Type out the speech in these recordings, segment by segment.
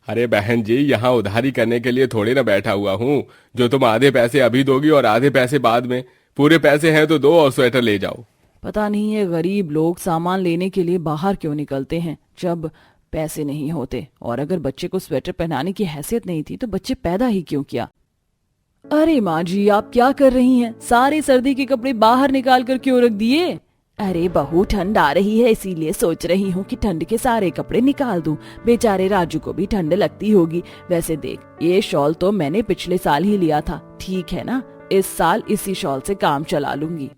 अरे बहन जी, यहाँ उधारी करने के लिए थोड़ी ना बैठा हुआ हूँ। जो तुम आधे पैसे अभी दोगी और आधे पैसे बाद में, पूरे पैसे हैं तो दो और स्वेटर ले जाओ। पता नहीं ये गरीब लोग सामान लेने के लिए बाहर क्यों निकलते हैं जब पैसे नहीं होते। और अगर बच्चे को स्वेटर पहनाने की हैसियत नहीं थी तो बच्चे पैदा ही क्यों किया। अरे माँ जी, आप क्या कर रही हैं? सारे सर्दी के कपड़े बाहर निकाल कर क्यों रख दिए? अरे बहू, ठंड आ रही है इसीलिए सोच रही हूँ कि ठंड के सारे कपड़े निकाल दूं। बेचारे राजू को भी ठंड लगती होगी। वैसे देख, ये शॉल तो मैंने पिछले साल ही लिया था, ठीक है ना? इस साल इसी शॉल से काम चला लूंगी।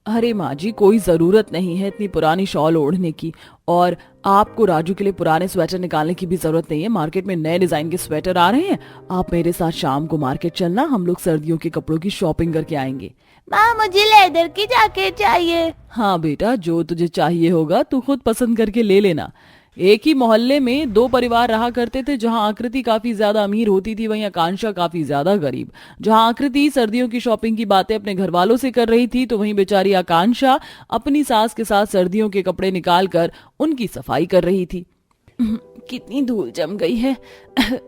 अरे माँ जी, कोई जरूरत नहीं है इतनी पुरानी शॉल ओढ़ने की। और आपको राजू के लिए पुराने स्वेटर निकालने की भी जरूरत नहीं है। मार्केट में नए डिजाइन के स्वेटर आ रहे हैं। आप मेरे साथ शाम को मार्केट चलना, हम लोग सर्दियों के कपड़ों की शॉपिंग करके आएंगे। माँ, मुझे लेदर की जैकेट चाहिए। हाँ बेटा, जो तुझे चाहिए होगा तू खुद पसंद करके ले लेना। एक ही मोहल्ले में दो परिवार रहा करते थे। जहां आकृति काफी ज्यादा अमीर होती थी, वहीं आकांक्षा काफी ज्यादा गरीब। जहां आकृति सर्दियों की शॉपिंग की बातें अपने घर वालों से कर रही थी, तो वहीं बेचारी आकांक्षा अपनी सास के साथ सर्दियों के कपड़े निकाल कर उनकी सफाई कर रही थी। कितनी धूल जम गई है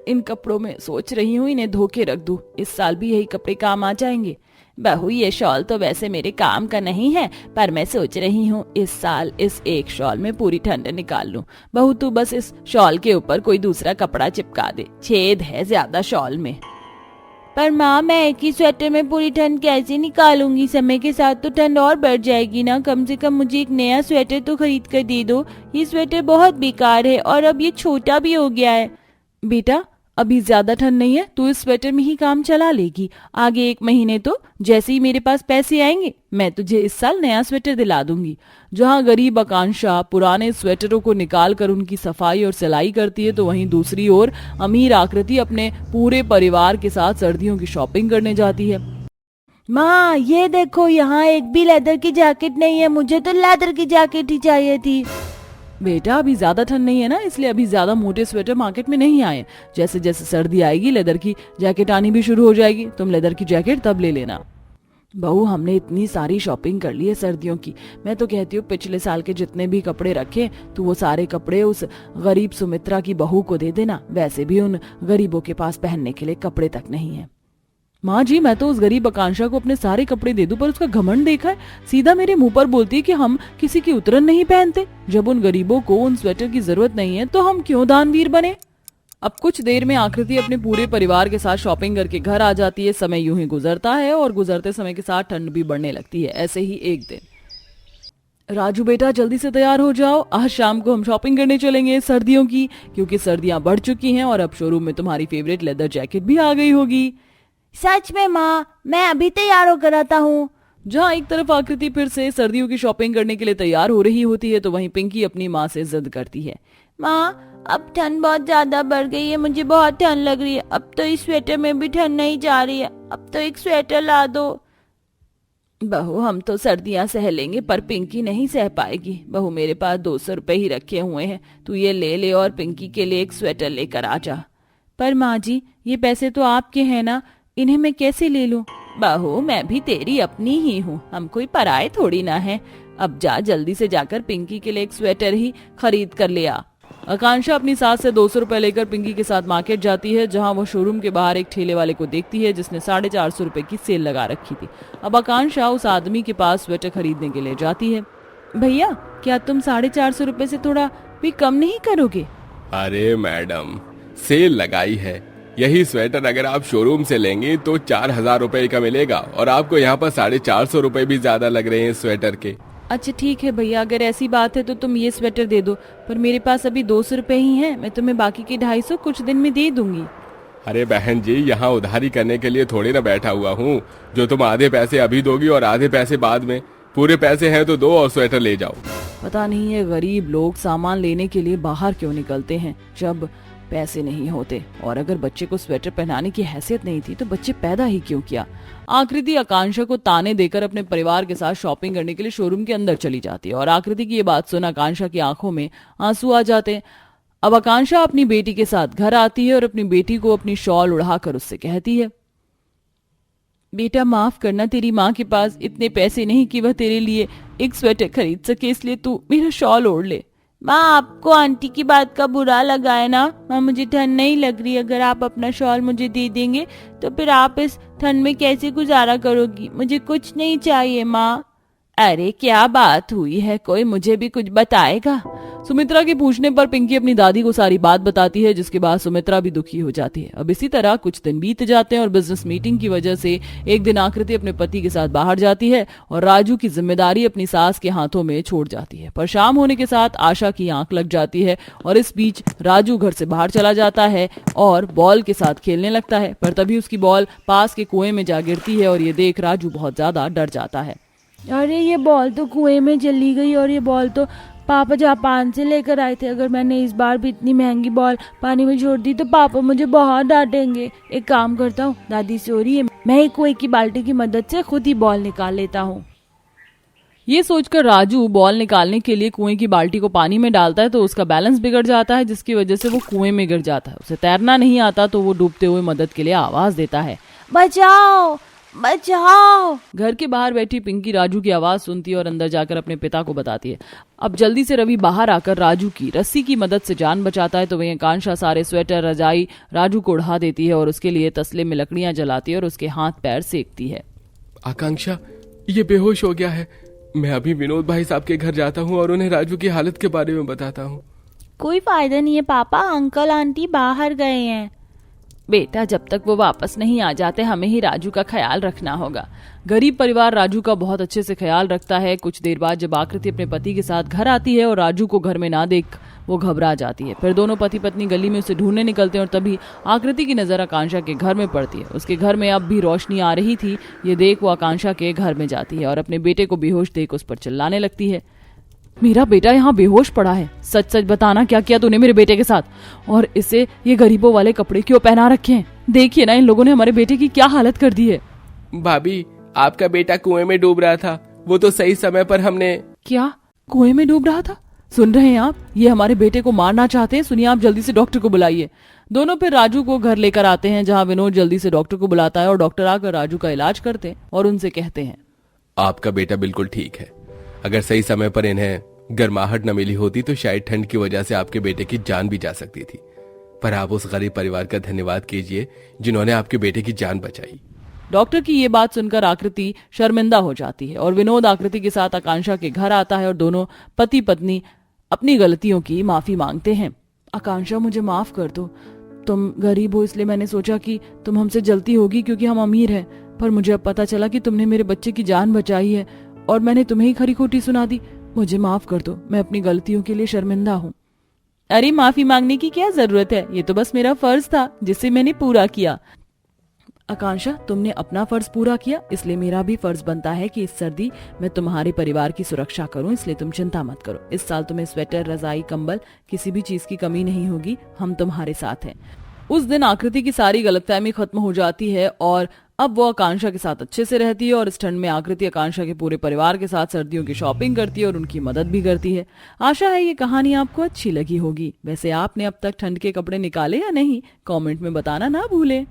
इन कपड़ों में। सोच रही हूँ इन्हें धो के रख दूं, इस साल भी यही कपड़े काम आ जाएंगे। बहू, ये शॉल तो वैसे मेरे काम का नहीं है, पर मैं सोच रही हूँ इस साल इस एक शॉल में पूरी ठंड निकाल लूं। बहू, तू बस इस शॉल के ऊपर कोई दूसरा कपड़ा चिपका दे, छेद है ज्यादा शॉल में। पर माँ, मैं एक ही स्वेटर में पूरी ठंड कैसे निकालूंगी? समय के साथ तो ठंड और बढ़ जाएगी ना। कम से कम मुझे एक नया स्वेटर तो खरीद कर दे दो। ये स्वेटर बहुत बेकार है और अब ये छोटा भी हो गया है। बेटा, अभी ज्यादा ठंड नहीं है, तू इस स्वेटर में ही काम चला लेगी। आगे एक महीने तो जैसे ही मेरे पास पैसे आएंगे, मैं तुझे इस साल नया स्वेटर दिला दूंगी। जहां गरीब आकांक्षा पुराने स्वेटरों को निकाल कर उनकी सफाई और सिलाई करती है, तो वहीं दूसरी ओर अमीर आकृति अपने पूरे परिवार के साथ सर्दियों की शॉपिंग करने जाती है। माँ, ये देखो, यहाँ एक भी लेदर की जैकेट नहीं है। मुझे तो लेदर की जैकेट ही चाहिए थी। बेटा, अभी ज्यादा ठंड नहीं है ना, इसलिए अभी ज्यादा मोटे स्वेटर मार्केट में नहीं आए। जैसे जैसे सर्दी आएगी, लेदर की जैकेट आनी भी शुरू हो जाएगी। तुम लेदर की जैकेट तब ले लेना। बहू, हमने इतनी सारी शॉपिंग कर ली है सर्दियों की। मैं तो कहती हूँ पिछले साल के जितने भी कपड़े रखे, तो वो सारे कपड़े उस गरीब सुमित्रा की बहू को दे देना। वैसे भी उन गरीबों के पास पहनने के लिए कपड़े तक नहीं है। माँ जी, मैं तो उस गरीब आकांक्षा को अपने सारे कपड़े दे दूं, पर उसका घमंड देखा है। सीधा मेरे मुंह पर बोलती है कि हम किसी की उतरन नहीं पहनते। जब उन गरीबों को उन स्वेटर की जरूरत नहीं है, तो हम क्यों दानवीर बने। अब कुछ देर में आकृति अपने पूरे परिवार के साथ शॉपिंग करके घर आ जाती है। समय यूं ही गुजरता है और गुजरते समय के साथ ठंड भी बढ़ने लगती है। ऐसे ही एक दिन, राजू बेटा जल्दी से तैयार हो जाओ, आज शाम को हम शॉपिंग करने चलेंगे सर्दियों की, क्योंकि सर्दियां बढ़ चुकी हैं और अब शोरूम में तुम्हारी फेवरेट लेदर जैकेट भी आ गई होगी। सच में माँ, मैं अभी तैयार होकर आता हूँ। जहाँ एक तरफ आकृति फिर से सर्दियों की शॉपिंग करने के लिए तैयार हो रही होती है, तो वहीं पिंकी अपनी माँ से जिद करती है। माँ, अब ठंड बहुत ज्यादा बढ़ गई है, मुझे बहुत ठंड लग रही है। अब तो इस स्वेटर में भी ठंड नहीं जा रही है, अब तो एक स्वेटर ला दो। बहू, हम तो सर्दियां सह लेंगे, पर पिंकी नहीं सह पाएगी। बहू, मेरे पास 200 रुपए ही रखे हुए हैं, तू ये ले ले और पिंकी के लिए एक स्वेटर लेकर आ जा। पर माँ जी, ये पैसे तो आपके हैं ना, इन्हें मैं कैसे ले लूं? बहू, मैं भी तेरी अपनी ही हूँ, हम कोई पराये थोड़ी ना है। अब जा, जल्दी से जाकर पिंकी के लिए एक स्वेटर ही खरीद कर ले आ। आकांक्षा अपनी सास से 200 रुपए लेकर पिंकी के साथ मार्केट जाती है, जहां वो शोरूम के बाहर एक ठेले वाले को देखती है जिसने 450 रुपए की सेल लगा रखी थी। अब आकांक्षा उस आदमी के पास स्वेटर खरीदने के लिए जाती है। भैया, क्या तुम 450 रुपए से थोड़ा भी कम नहीं करोगे? अरे मैडम, सेल लगाई है। यही स्वेटर अगर आप शोरूम से लेंगे तो 4000 रुपए का मिलेगा, और आपको यहाँ पर 450 रुपए भी ज्यादा लग रहे हैं स्वेटर के। अच्छा ठीक है भैया, अगर ऐसी बात है तो तुम ये स्वेटर दे दो, पर मेरे पास अभी 200 रुपए ही हैं। मैं तुम्हें बाकी के 250 कुछ दिन में दे दूंगी। अरे बहन जी, यहाँ उधारी करने के लिए थोड़ी ना बैठा हुआ हूँ। जो तुम आधे पैसे अभी दोगी और आधे पैसे बाद में, पूरे पैसे हैं तो दो और स्वेटर ले जाओ। पता नहीं ये गरीब लोग सामान लेने के लिए बाहर क्यों निकलते हैं जब पैसे नहीं होते। और अगर बच्चे को स्वेटर पहनाने की हैसियत नहीं थी, तो बच्चे पैदा ही क्यों किया। आकृति आकांक्षा को ताने देकर अपने परिवार के साथ शॉपिंग करने के लिए शोरूम के अंदर चली जाती है, और आकृति की ये बात सुन आकांक्षा की आंखों में आंसू आ जाते हैं। अब आकांक्षा अपनी बेटी के साथ घर आती है और अपनी बेटी को अपनी शॉल उड़ाकर उससे कहती है, बेटा माफ करना, तेरी माँ के पास इतने पैसे नहीं कि वह तेरे लिए एक स्वेटर खरीद सके, इसलिए तू मेरा शॉल ओढ़ ले। माँ आपको आंटी की बात का बुरा लगा है ना? माँ मुझे ठंड नहीं लग रही, अगर आप अपना शॉल मुझे दे देंगे तो फिर आप इस ठंड में कैसे गुजारा करोगी? मुझे कुछ नहीं चाहिए माँ। अरे क्या बात हुई है, कोई मुझे भी कुछ बताएगा? सुमित्रा के पूछने पर पिंकी अपनी दादी को सारी बात बताती है, जिसके बाद सुमित्रा भी दुखी हो जाती है। अब इसी तरह कुछ दिन बीत जाते हैं और बिजनेस मीटिंग की वजह से एक दिन आकृति अपने पति के साथ बाहर जाती है और राजू की जिम्मेदारी अपनी सास के हाथों में छोड़ जाती है। पर शाम होने के साथ आशा की आंख लग जाती है और इस बीच राजू घर से बाहर चला जाता है और बॉल के साथ खेलने लगता है। पर तभी उसकी बॉल पास के कुएं में जा गिरती है और ये देख राजू बहुत ज्यादा डर जाता है। अरे ये बॉल तो कुएं में चली गई, और ये बॉल तो पापा जापान से लेकर आए थे। अगर मैंने इस बार भी इतनी महंगी बॉल पानी में छोड़ दी तो पापा मुझे बहुत डांटेंगे। एक काम करता हूँ, दादी सो रही है, मैं ही कुएं की बाल्टी की मदद से खुद ही बॉल निकाल लेता हूँ। ये सोचकर राजू बॉल निकालने के लिए कुएं की बाल्टी को पानी में डालता है तो उसका बैलेंस बिगड़ जाता है, जिसकी वजह से वो कुएं में गिर जाता है। उसे तैरना नहीं आता तो वो डूबते हुए मदद के लिए आवाज देता है, बचाओ बचाओ। घर के बाहर बैठी पिंकी राजू की आवाज सुनती है और अंदर जाकर अपने पिता को बताती है। अब जल्दी से रवि बाहर आकर राजू की रस्सी की मदद से जान बचाता है तो वहीं आकांक्षा सारे स्वेटर रजाई राजू को उड़ा देती है और उसके लिए तसले में लकड़ियां जलाती है और उसके हाथ पैर सेकती है। आकांक्षा ये बेहोश हो गया है, मैं अभी विनोद भाई साहब के घर जाता हूँ और उन्हें राजू की हालत के बारे में बताता हूँ। कोई फायदा नहीं है पापा, अंकल आंटी बाहर गए हैं। बेटा जब तक वो वापस नहीं आ जाते हमें ही राजू का ख्याल रखना होगा। गरीब परिवार राजू का बहुत अच्छे से ख्याल रखता है। कुछ देर बाद जब आकृति अपने पति के साथ घर आती है और राजू को घर में ना देख वो घबरा जाती है। फिर दोनों पति पत्नी गली में उसे ढूंढने निकलते हैं और तभी आकृति की नजर आकांक्षा के घर में पड़ती है। उसके घर में अब भी रोशनी आ रही थी। ये देख वो आकांक्षा के घर में जाती है और अपने बेटे को बेहोश देख उस पर चिल्लाने लगती है, मेरा बेटा यहाँ बेहोश पड़ा है, सच सच बताना क्या किया तूने मेरे बेटे के साथ, और इसे ये गरीबों वाले कपड़े क्यों पहना रखे हैं? देखिए ना इन लोगों ने हमारे बेटे की क्या हालत कर दी है। भाभी आपका बेटा कुएं में डूब रहा था, वो तो सही समय पर हमने। क्या कुएं में डूब रहा था? सुन रहे हैं आप, ये हमारे बेटे को मारना चाहते हैं। सुनिए आप जल्दी से डॉक्टर को बुलाइए। दोनों फिर राजू को घर लेकर आते हैं जहाँ विनोद जल्दी से डॉक्टर को बुलाता है और डॉक्टर आकर राजू का इलाज करते हैं और उनसे कहते हैं, आपका बेटा बिल्कुल ठीक है। अगर सही समय पर इन्हें गर्माहट न मिली होती तो शायद ठंड की वजह से आपके बेटे की जान भी जा सकती थी। पर आप उस गरीब परिवार का धन्यवाद कीजिए जिन्होंने आपके बेटे की जान बचाई। डॉक्टर की ये बात सुनकर आकृति शर्मिंदा हो जाती है और विनोद आकृति के साथ आकांक्षा के घर आता है और दोनों पति पत्नी अपनी गलतियों की माफी मांगते हैं। आकांक्षा मुझे माफ कर दो, तुम गरीब हो इसलिए मैंने सोचा कि तुम हमसे जलती होगी क्योंकि हम अमीर हैं, पर मुझे अब पता चला कि तुमने मेरे बच्चे की जान बचाई है और मैंने तुम्हें ही खरी खोटी सुना दी। मुझे माफ कर दो, मैं अपनी गलतियों के लिए शर्मिंदा हूँ। अरे माफी मांगने की क्या जरूरत है, ये तो बस मेरा फर्ज था जिसे मैंने पूरा किया। आकांक्षा तुमने अपना फर्ज पूरा किया, इसलिए मेरा भी फर्ज बनता है कि इस सर्दी मैं तुम्हारे परिवार की सुरक्षा करूं, इसलिए तुम चिंता मत करो। इस साल तुम्हें स्वेटर रजाई कंबल किसी भी चीज की कमी नहीं होगी, हम तुम्हारे साथ हैं। उस दिन आकृति की सारी गलतफहमी खत्म हो जाती है और अब वो आकांक्षा के साथ अच्छे से रहती है और इस ठंड में आकृति आकांक्षा के पूरे परिवार के साथ सर्दियों की शॉपिंग करती है और उनकी मदद भी करती है। आशा है ये कहानी आपको अच्छी लगी होगी। वैसे आपने अब तक ठंड के कपड़े निकाले या नहीं, कमेंट में बताना ना भूलें।